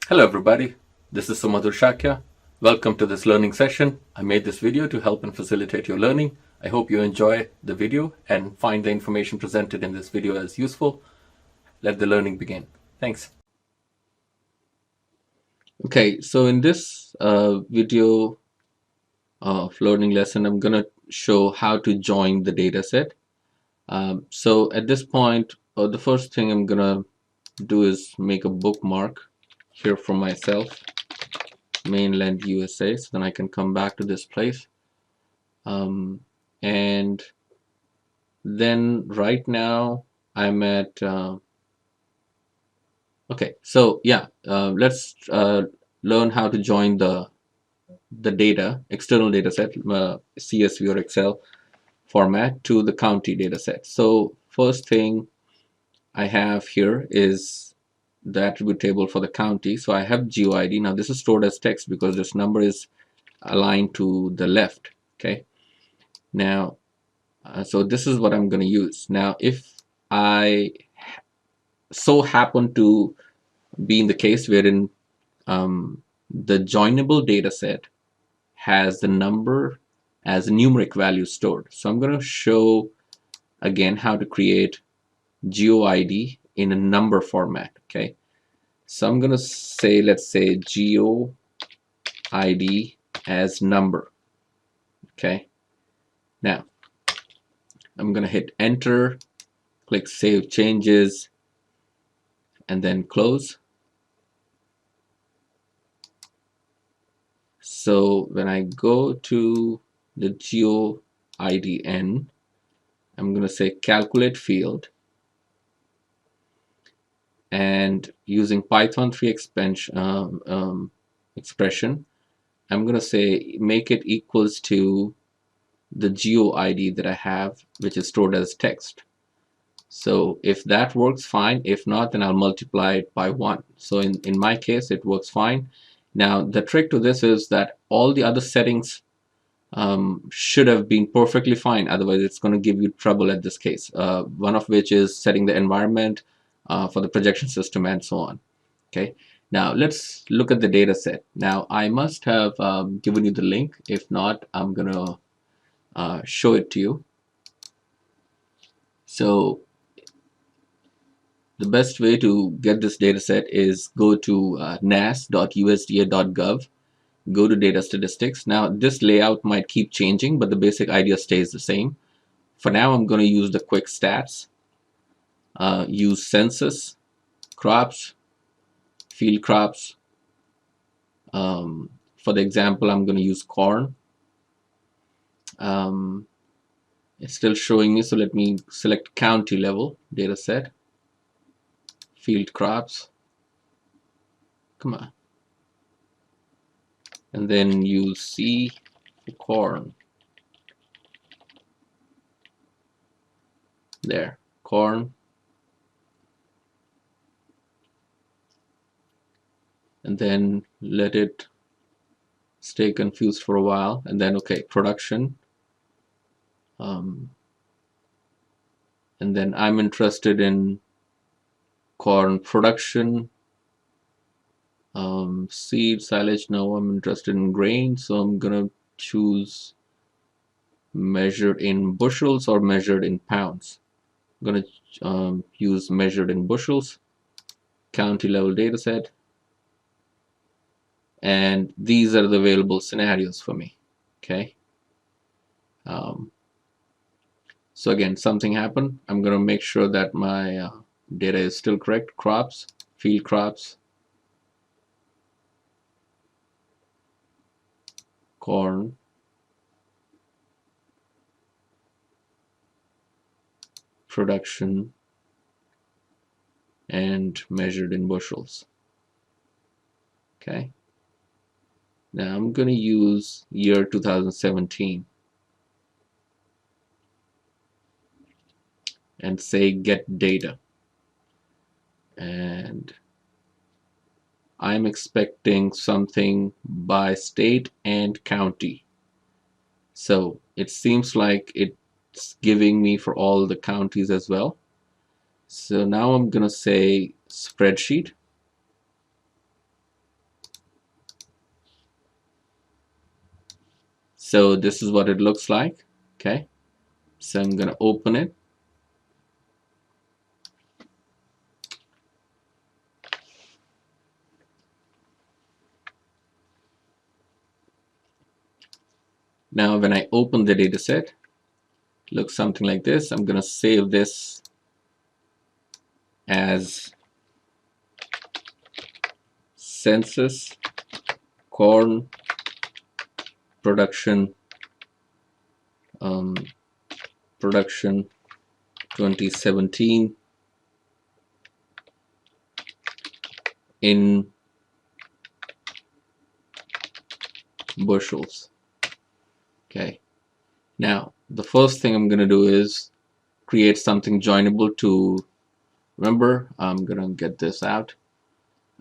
Hello everybody, this is Sumadhur Shakya. Welcome to this learning session. I made this video to help and facilitate your learning. I hope you enjoy the video and find the information presented in this video as useful. Let the learning begin. Thanks. Okay, so in this video of learning lesson, I'm going to show how to join the data set. So at this point, the first thing I'm going to do is make a bookmark here for myself. Mainland USA, so then I can come back to this place. And then right now I'm at okay, so yeah, let's learn how to join the data, external data set, CSV or Excel format to the county data set. So first thing I have here is the attribute table for the county. So I have GeoID. Now this is stored as text because this number is aligned to the left. Okay. Now, so this is what I'm going to use. Now, if I so happen to be in the case wherein the joinable data set has the number as a numeric value stored. So I'm going to show again how to create GeoID in a number format. Okay. So I'm going to say, let's say GeoID as number. Okay. Now, I'm going to hit enter, click save changes, and then close. So when I go to the GeoIDN, I'm going to say calculate field, and using Python 3 expression, I'm going to say make it equals to the GeoID that I have, which is stored as text. So if that works, fine. If not, then I'll multiply it by 1. So in my case, it works fine. Now, the trick to this is that all the other settings should have been perfectly fine. Otherwise, it's going to give you trouble at this case. One of which is setting the environment for the projection system and so on. Okay. Now, let's look at the data set. Now, I must have given you the link. If not, I'm going to show it to you. So the best way to get this data set is go to nas.usda.gov, go to data statistics. Now this layout might keep changing, but the basic idea stays the same. For now, I'm going to use the quick stats, use census, crops, field crops. For the example, I'm going to use corn. It's still showing me, so let me select county level data set, field crops. Come on. And then use C for corn. There, corn. And then let it stay confused for a while. And then, okay, production. And then I'm interested in corn production. Seed, silage, no, I'm interested in grain. So I'm going to choose measured in bushels or measured in pounds. I'm going to use measured in bushels, county level data set. And these are the available scenarios for me. Okay. So again, something happened. I'm going to make sure that my data is still correct. Crops, field crops, corn, production, and measured in bushels. Okay. Now I'm going to use year 2017 and say get data. And I'm expecting something by state and county. So it seems like it's giving me for all the counties as well. So now I'm going to say spreadsheet. So this is what it looks like. Okay, so I'm going to open it. Now when I open the data set, it looks something like this. I'm going to save this as census corn production production 2017 in bushels. Okay, now the first thing I'm going to do is create something joinable to, remember, I'm going to get this out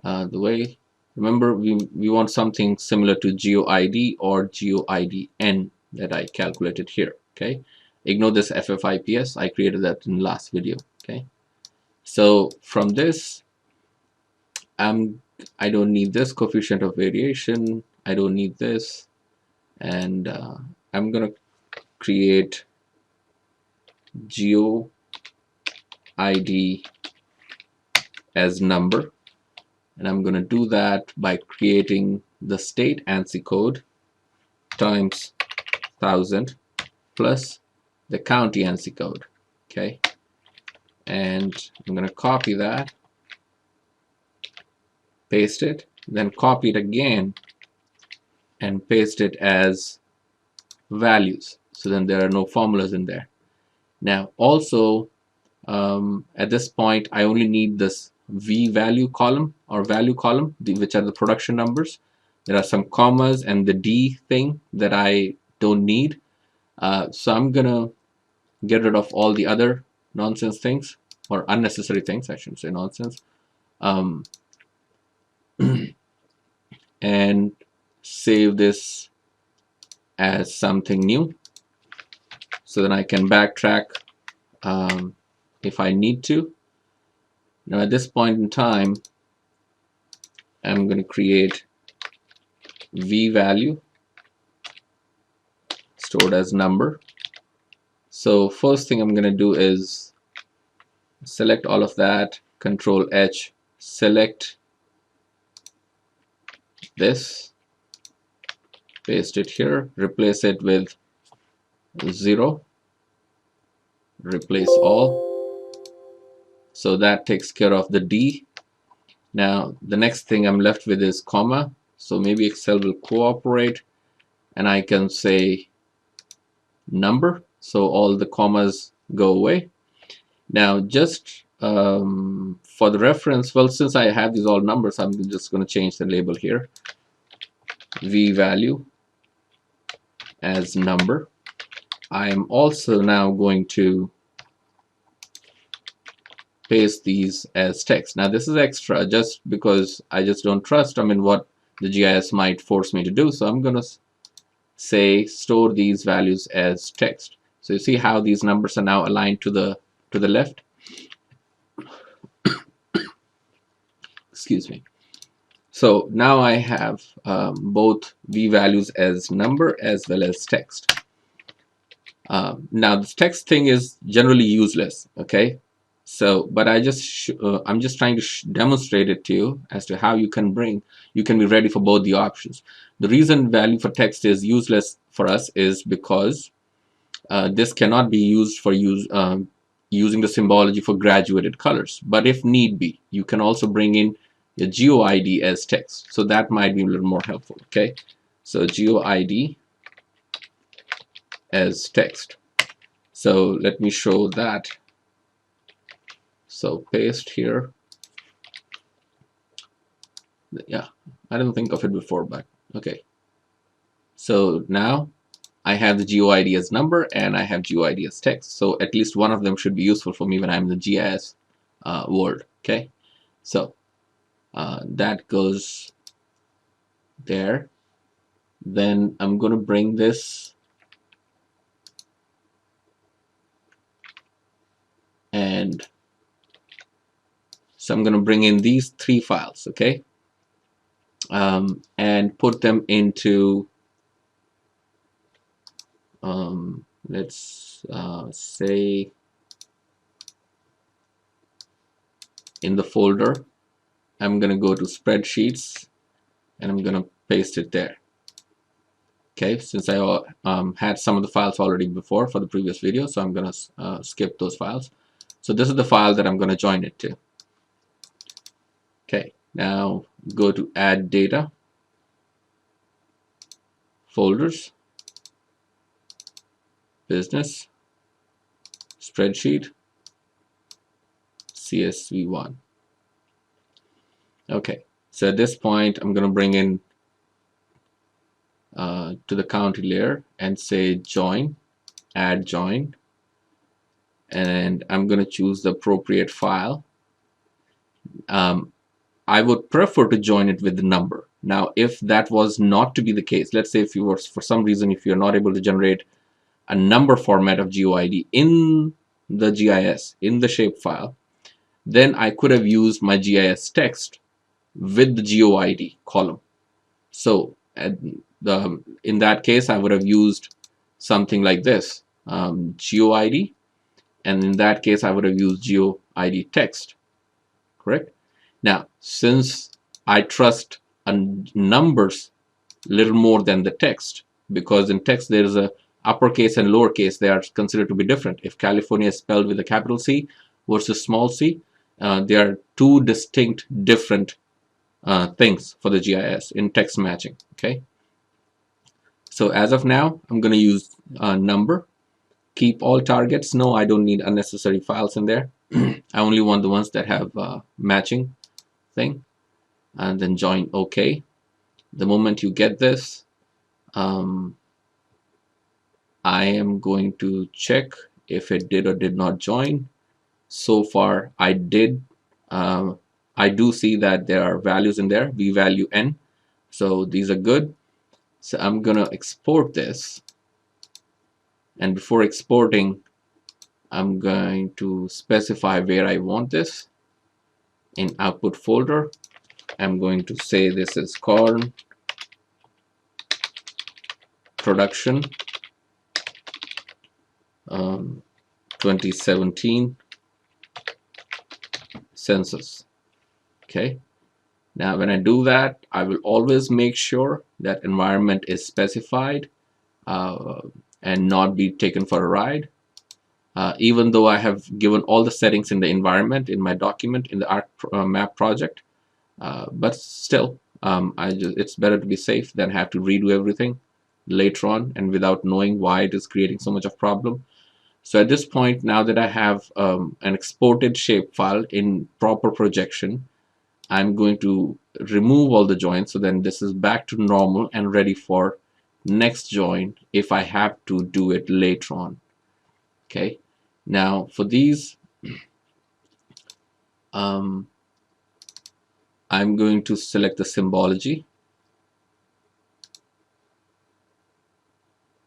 the way. Remember, we want something similar to GeoID or GeoIDN that I calculated here. Okay, ignore this FFIPS. I created that in the last video. Okay, so from this, I don't need this coefficient of variation. I don't need this, and I'm gonna create GeoID as number, and I'm gonna do that by creating the state ANSI code times 1000 plus the county ANSI code. Okay, and I'm gonna copy that, paste it, then copy it again and paste it as values. So then there are no formulas in there. Now also at this point I only need this V value column or value column, which are the production numbers. There are some commas and the D thing that I don't need. So I'm gonna get rid of all the other nonsense things, or unnecessary things, I shouldn't say nonsense, and save this as something new, so then I can backtrack if I need to. Now at this point in time, I'm going to create V value stored as number. So first thing I'm going to do is select all of that, Control H, select this, paste it here, replace it with 0, replace all. So that takes care of the D. Now the next thing I'm left with is comma. So maybe Excel will cooperate and I can say number. So all the commas go away. Now just for the reference, well, since I have these all numbers, I'm just going to change the label here. V value as number. I am also now going to paste these as text. Now this is extra just because I just don't trust, what the GIS might force me to do. So I'm going to say store these values as text. So you see how these numbers are now aligned to the left. Excuse me. So now I have both V values as number as well as text. Now this text thing is generally useless, okay? So, but I'm just trying to demonstrate it to you as to how you can be ready for both the options. The reason value for text is useless for us is because this cannot be used for using the symbology for graduated colors. But if need be, you can also bring in your GeoID as text. So that might be a little more helpful, okay? So GeoID as text. So let me show that. So paste here. Yeah, I didn't think of it before, but okay. So now I have the GeoID as number and I have GeoID as text. So at least one of them should be useful for me when I'm in the GIS world, okay? So that goes there. Then I'm going to bring this and so I'm going to bring in these 3 files, okay, and put them into let's say in the folder, I'm going to go to spreadsheets and I'm going to paste it there. Okay, since I had some of the files already before for the previous video, so I'm going to skip those files. So this is the file that I'm going to join it to. Okay, now go to add data, folders, business, spreadsheet, CSV1. Okay, so at this point, I'm going to bring in to the county layer and say join, add join, and I'm going to choose the appropriate file. I would prefer to join it with the number. Now, if that was not to be the case, let's say if you were, for some reason, if you're not able to generate a number format of GeoID in the GIS, in the shapefile, then I could have used my GIS text with the GeoID column. So in that case, I would have used something like this, GeoID, and in that case, I would have used GeoID text, correct? Now, since I trust numbers a little more than the text, because in text there is a uppercase and lowercase, they are considered to be different. If California is spelled with a capital C versus small c, they are two distinct different things for the GIS in text matching. Okay, so as of now, I'm going to use number. Keep all targets. No, I don't need unnecessary files in there. I only want the ones that have matching thing, and then join OK. The moment you get this, I am going to check if it did or did not join. So far, I did. I do see that there are values in there, v value n. So these are good. So I'm going to export this. And before exporting, I'm going to specify where I want this. In output folder, I'm going to say this is corn production 2017 census. Okay. Now, when I do that, I will always make sure that environment is specified and not be taken for a ride. Even though I have given all the settings in the environment in my document in the ArcMap project, but still, it's better to be safe than have to redo everything later on and without knowing why it is creating so much of problem. So at this point, now that I have an exported shapefile in proper projection, I'm going to remove all the joins. So then this is back to normal and ready for next join if I have to do it later on. Okay. Now for these, I'm going to select the symbology.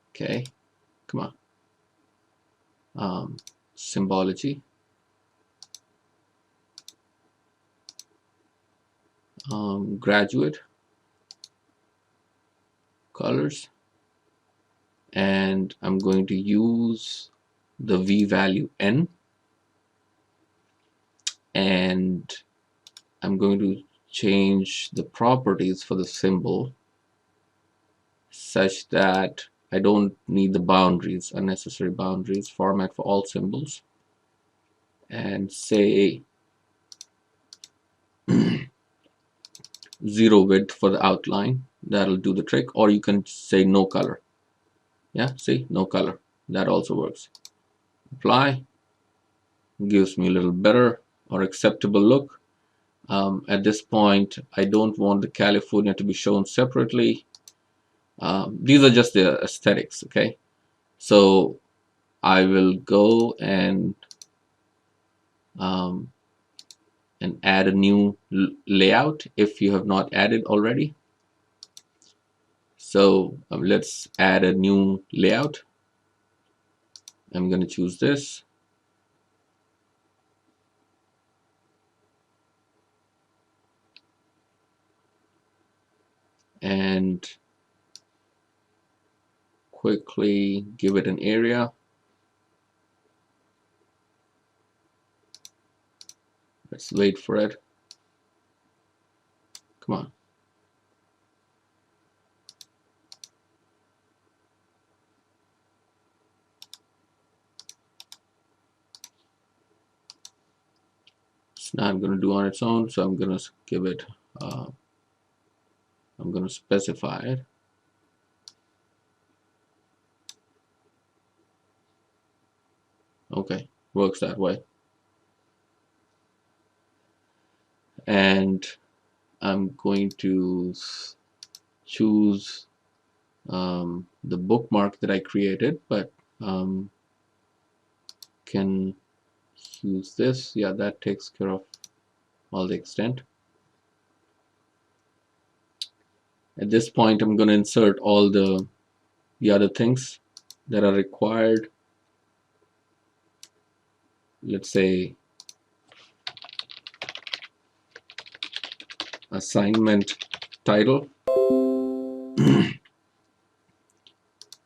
Okay. Come on. Symbology. Graduate. Colors. And I'm going to use the v value n, and I'm going to change the properties for the symbol such that I don't need the boundaries, unnecessary boundaries, format for all symbols, and say 0 width for the outline. That'll do the trick. Or you can say no color. Yeah, see, no color. That also works. Apply. Gives me a little better or acceptable look. At this point, I don't want the California to be shown separately. These are just the aesthetics, okay? So I will go and add a new layout if you have not added already. So let's add a new layout. I'm going to choose this. And quickly give it an area. Let's wait for it. Come on. It's not going to do on its own, so I'm going to give it, I'm going to specify it. Okay, works that way. And I'm going to choose the bookmark that I created, but can use this. Yeah, that takes care of all the extent. At this point, I'm going to insert all the other things that are required. Let's say assignment title.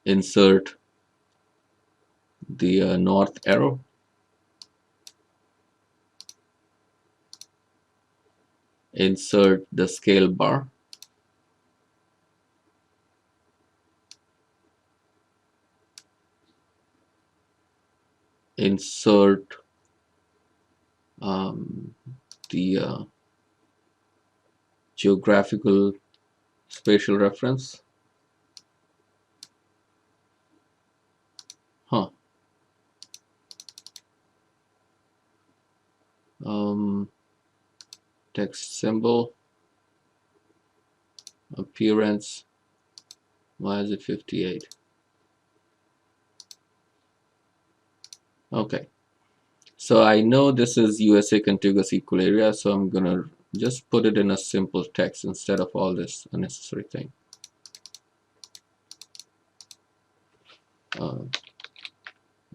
Insert the north arrow. Insert the scale bar. Insert the geographical spatial reference. Huh. Text symbol. Appearance. Why is it 58? Okay. So I know this is USA contiguous equal area, so I'm gonna just put it in a simple text instead of all this unnecessary thing.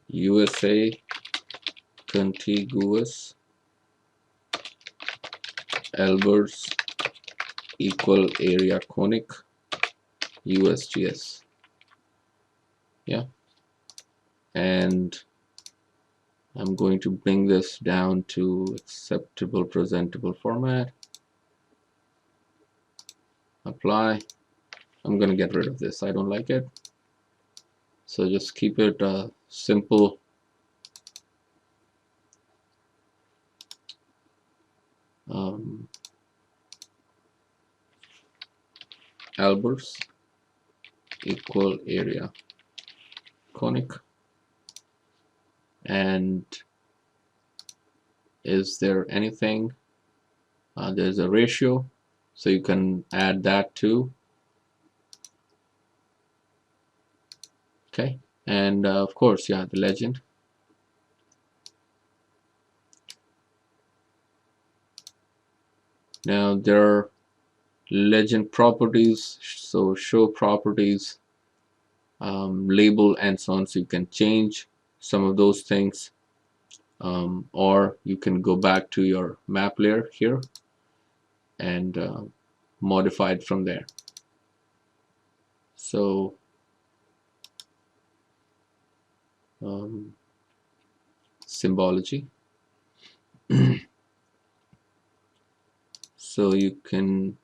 USA contiguous Albers equal area conic USGS. Yeah. And I'm going to bring this down to acceptable presentable format. Apply. I'm going to get rid of this. I don't like it. So just keep it simple. Albers equal area conic. And is there anything? There's a ratio, so you can add that too. Okay, and of course, yeah, the legend. Now there are legend properties, so show properties, label, and so on. So you can change some of those things, or you can go back to your map layer here and modify it from there. So symbology. So you can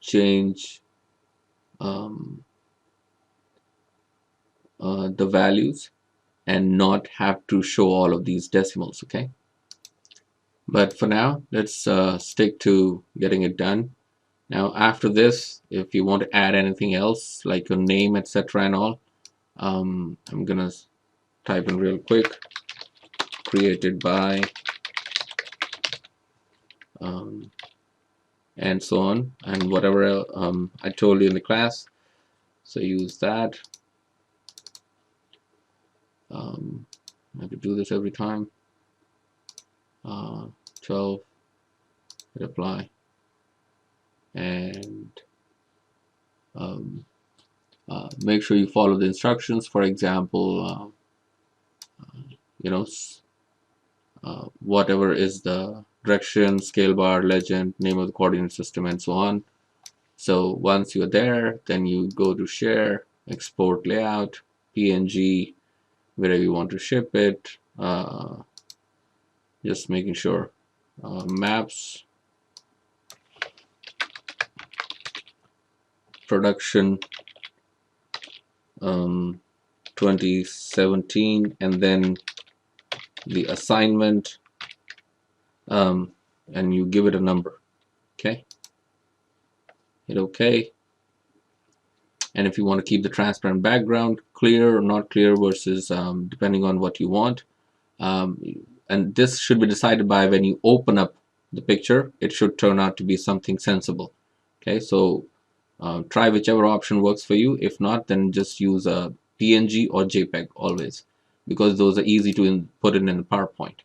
change the values and not have to show all of these decimals, okay? But for now, let's stick to getting it done. Now after this, if you want to add anything else like your name, etc. and all, I'm gonna type in real quick, created by and so on, and whatever I told you in the class, so use that. I have to do this every time. 12, hit apply, and make sure you follow the instructions. For example, you know, whatever is the direction, scale bar, legend, name of the coordinate system, and so on. So once you're there, then you go to share export layout, PNG, wherever you want to ship it. Just making sure. Maps, production, 2017, and then the assignment, and you give it a number. Okay, hit OK. And if you want to keep the transparent background clear or not clear versus depending on what you want, and this should be decided by when you open up the picture, it should turn out to be something sensible. Okay, so try whichever option works for you. If not, then just use a PNG or JPEG always, because those are easy to put in the PowerPoint.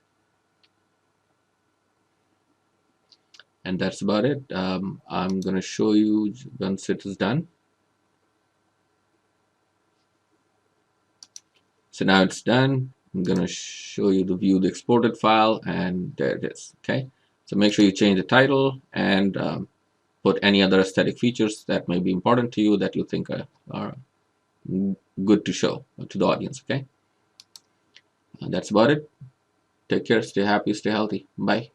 And that's about it. I'm going to show you once it is done. So now it's done. I'm going to show you the view the exported file, and there it is. Okay, so make sure you change the title and put any other aesthetic features that may be important to you that you think are good to show to the audience. Okay, and that's about it. Take care, stay happy, stay healthy. Bye.